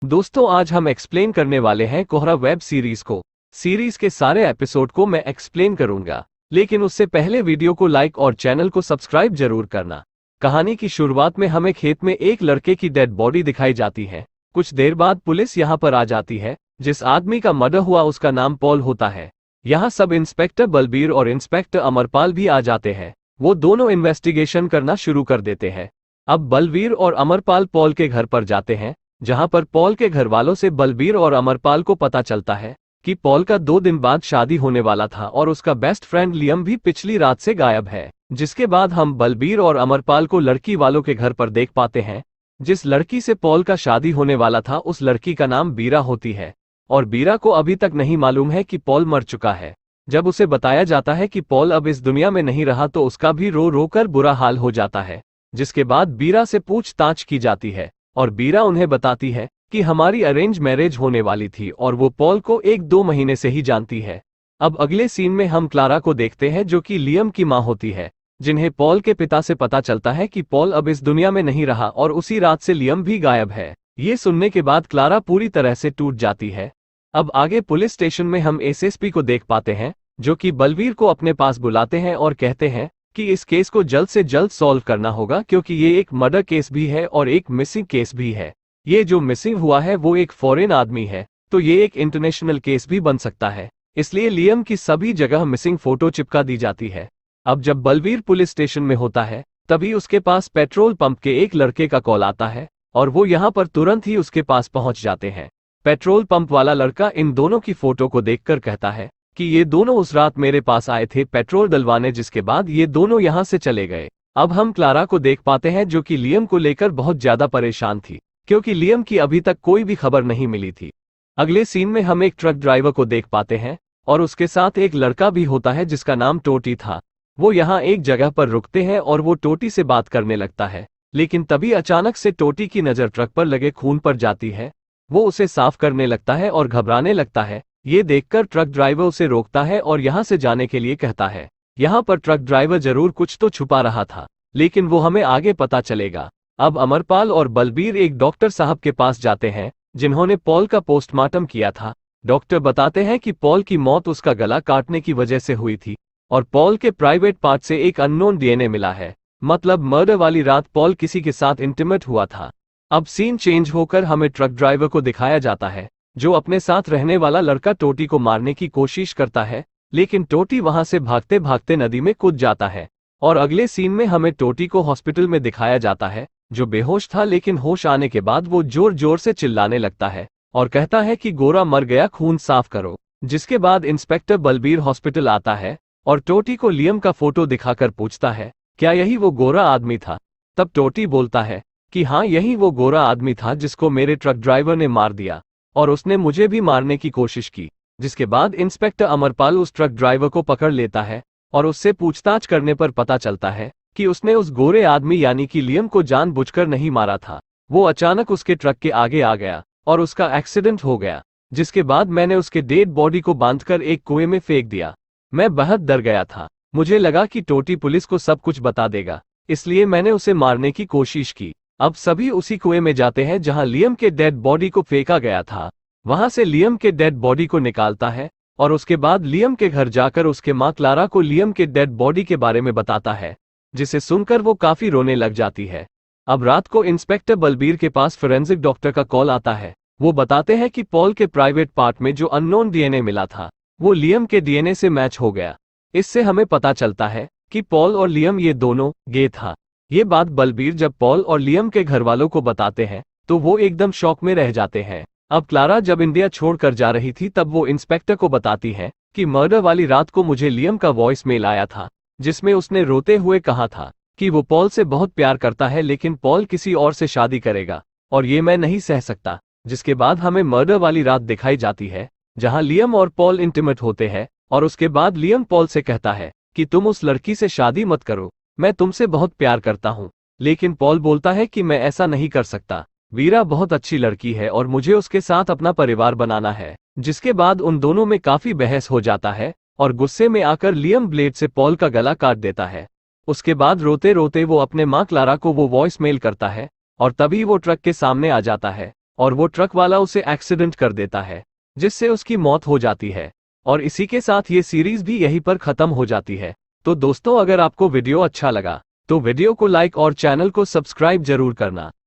दोस्तों आज हम एक्सप्लेन करने वाले हैं कोहरा वेब सीरीज को। सीरीज के सारे एपिसोड को मैं एक्सप्लेन करूंगा, लेकिन उससे पहले वीडियो को लाइक और चैनल को सब्सक्राइब जरूर करना। कहानी की शुरुआत में हमें खेत में एक लड़के की डेड बॉडी दिखाई जाती है। कुछ देर बाद पुलिस यहां पर आ जाती है। जिस आदमी का मर्डर हुआ उसका नाम पॉल होता है। यहाँ सब इंस्पेक्टर बलबीर और इंस्पेक्टर अमरपाल भी आ जाते हैं। वो दोनों इन्वेस्टिगेशन करना शुरू कर देते हैं। अब बलबीर और अमरपाल पॉल के घर पर जाते हैं, जहां पर पॉल के घर वालों से बलबीर और अमरपाल को पता चलता है कि पॉल का 2 दिन बाद शादी होने वाला था और उसका बेस्ट फ्रेंड लियम भी पिछली रात से गायब है। जिसके बाद हम बलबीर और अमरपाल को लड़की वालों के घर पर देख पाते हैं। जिस लड़की से पॉल का शादी होने वाला था उस लड़की का नाम बीरा होती है, और बीरा को अभी तक नहीं मालूम है कि पॉल मर चुका है। जब उसे बताया जाता है कि पॉल अब इस दुनिया में नहीं रहा तो उसका भी रो रो कर बुरा हाल हो जाता है। जिसके बाद बीरा से पूछताछ की जाती है और बीरा उन्हें बताती है कि हमारी अरेंज मैरिज होने वाली थी और वो पॉल को 1-2 महीने से ही जानती है। अब अगले सीन में हम क्लारा को देखते हैं जो कि लियम की मां होती है, जिन्हें पॉल के पिता से पता चलता है कि पॉल अब इस दुनिया में नहीं रहा और उसी रात से लियम भी गायब है। ये सुनने के बाद क्लारा पूरी तरह से टूट जाती है। अब आगे पुलिस स्टेशन में हम एसएसपी को देख पाते हैं, जो कि बलबीर को अपने पास बुलाते हैं और कहते हैं कि इस केस को जल्द से जल्द सॉल्व करना होगा, क्योंकि ये एक मर्डर केस भी है और एक मिसिंग केस भी है। ये जो मिसिंग हुआ है वो एक फॉरेन आदमी है, तो ये एक इंटरनेशनल केस भी बन सकता है। इसलिए लियम की सभी जगह मिसिंग फोटो चिपका दी जाती है। अब जब बलबीर पुलिस स्टेशन में होता है तभी उसके पास पेट्रोल पंप के एक लड़के का कॉल आता है और वो यहाँ पर तुरंत ही उसके पास पहुंच जाते हैं। पेट्रोल पंप वाला लड़का इन दोनों की फोटो को देखकर कहता है कि ये दोनों उस रात मेरे पास आए थे पेट्रोल डलवाने, जिसके बाद ये दोनों यहाँ से चले गए। अब हम क्लारा को देख पाते हैं जो कि लियम को लेकर बहुत ज्यादा परेशान थी, क्योंकि लियम की अभी तक कोई भी खबर नहीं मिली थी। अगले सीन में हम एक ट्रक ड्राइवर को देख पाते हैं और उसके साथ एक लड़का भी होता है जिसका नाम टोटी था। वो यहाँ एक जगह पर रुकते हैं और वो टोटी से बात करने लगता है, लेकिन तभी अचानक से टोटी की नजर ट्रक पर लगे खून पर जाती है। वो उसे साफ करने लगता है और घबराने लगता है। ये देखकर ट्रक ड्राइवर उसे रोकता है और यहाँ से जाने के लिए कहता है। यहाँ पर ट्रक ड्राइवर जरूर कुछ तो छुपा रहा था, लेकिन वो हमें आगे पता चलेगा। अब अमरपाल और बलबीर एक डॉक्टर साहब के पास जाते हैं जिन्होंने पॉल का पोस्टमार्टम किया था। डॉक्टर बताते हैं कि पॉल की मौत उसका गला काटने की वजह से हुई थी और पॉल के प्राइवेट पार्ट से एक अननोन डीएनए मिला है। मतलब मर्डर वाली रात पॉल किसी के साथ इंटीमेट हुआ था। अब सीन चेंज होकर हमें ट्रक ड्राइवर को दिखाया जाता है, जो अपने साथ रहने वाला लड़का टोटी को मारने की कोशिश करता है, लेकिन टोटी वहां से भागते भागते नदी में कूद जाता है। और अगले सीन में हमें टोटी को हॉस्पिटल में दिखाया जाता है, जो बेहोश था, लेकिन होश आने के बाद वो जोर जोर से चिल्लाने लगता है और कहता है कि गोरा मर गया, खून साफ करो। जिसके बाद इंस्पेक्टर बलबीर हॉस्पिटल आता है और टोटी को लियम का फोटो दिखाकर पूछता है क्या यही वो गोरा आदमी था। तब टोटी बोलता है कि हाँ, यही वो गोरा आदमी था जिसको मेरे ट्रक ड्राइवर ने मार दिया और उसने मुझे भी मारने की कोशिश की। जिसके बाद इंस्पेक्टर अमरपाल उस ट्रक ड्राइवर को पकड़ लेता है और उससे पूछताछ करने पर पता चलता है कि उसने उस गोरे आदमी यानी कि लियम को जानबूझकर नहीं मारा था। वो अचानक उसके ट्रक के आगे आ गया और उसका एक्सीडेंट हो गया। जिसके बाद मैंने उसके डेड बॉडी को बांधकर एक कुएं में फेंक दिया। मैं बहुत डर गया था। मुझे लगा कि टोटी पुलिस को सब कुछ बता देगा, इसलिए मैंने उसे मारने की कोशिश की। अब सभी उसी कुएं में जाते हैं जहां लियम के डेड बॉडी को फेंका गया था। वहां से लियम के डेड बॉडी को निकालता है और उसके बाद लियम के घर जाकर उसके मां क्लारा को लियम के डेड बॉडी के बारे में बताता है, जिसे सुनकर वो काफी रोने लग जाती है। अब रात को इंस्पेक्टर बलबीर के पास फोरेंसिक डॉक्टर का कॉल आता है। वो बताते हैं कि पॉल के प्राइवेट पार्ट में जो अननोन डीएनए मिला था वो लियम के डीएनए से मैच हो गया। इससे हमें पता चलता है कि पॉल और लियम ये दोनों गे था। ये बात बलबीर जब पॉल और लियम के घर वालों को बताते हैं तो वो एकदम शॉक में रह जाते हैं। अब क्लारा जब इंडिया छोड़कर जा रही थी तब वो इंस्पेक्टर को बताती है कि मर्डर वाली रात को मुझे लियम का वॉइस मेल आया था, जिसमें उसने रोते हुए कहा था कि वो पॉल से बहुत प्यार करता है, लेकिन पॉल किसी और से शादी करेगा और ये मैं नहीं सह सकता। जिसके बाद हमें मर्डर वाली रात दिखाई जाती है जहां लियम और पॉल इंटीमेट होते हैं और उसके बाद लियम पॉल से कहता है कि तुम उस लड़की से शादी मत करो, मैं तुमसे बहुत प्यार करता हूँ। लेकिन पॉल बोलता है कि मैं ऐसा नहीं कर सकता, वीरा बहुत अच्छी लड़की है और मुझे उसके साथ अपना परिवार बनाना है। जिसके बाद उन दोनों में काफी बहस हो जाता है और गुस्से में आकर लियम ब्लेड से पॉल का गला काट देता है। उसके बाद रोते रोते वो अपने मां क्लारा को वो वॉइस मेल करता है और तभी वो ट्रक के सामने आ जाता है और वो ट्रक वाला उसे एक्सीडेंट कर देता है, जिससे उसकी मौत हो जाती है। और इसी के साथ ये सीरीज भी यहीं पर खत्म हो जाती है। तो दोस्तों, अगर आपको वीडियो अच्छा लगा तो वीडियो को लाइक और चैनल को सब्सक्राइब जरूर करना।